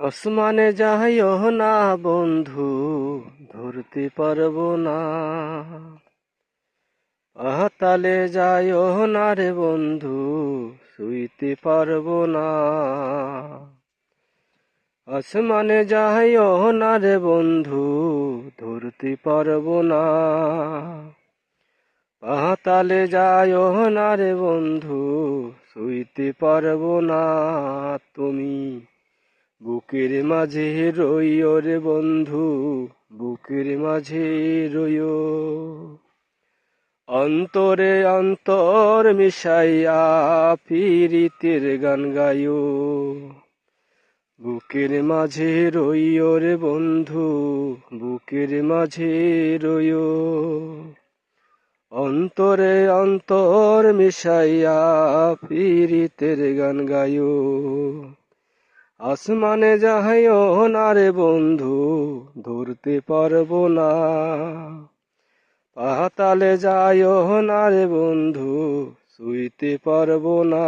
আসমানে যাইও না বন্ধু, ধরতে পারবো না। পাতালে যাইও না রে বন্ধু, শুইতে পারবো না। আসমানে যাইও না রে বন্ধু, ধরতে পারবো না। পাতালে যাইও না রে বন্ধু, শুইতে পারবো না। তুমি বুকের মাঝে রইও রে বন্ধু, বুকের মাঝে রইও। অন্তরে অন্তর মিশাইয়া পীরিতের গান গাইও। বুকের মাঝে রইও রে বন্ধু, বুকের মাঝে রইও। অন্তরে অন্তর মিশাইয়া পীরিতের গান গাইও। আসমানে যাইও না রে বন্ধু, ধরতে পারবো না। পাতালে যাইও না রে বন্ধু, শুইতে পারবো না।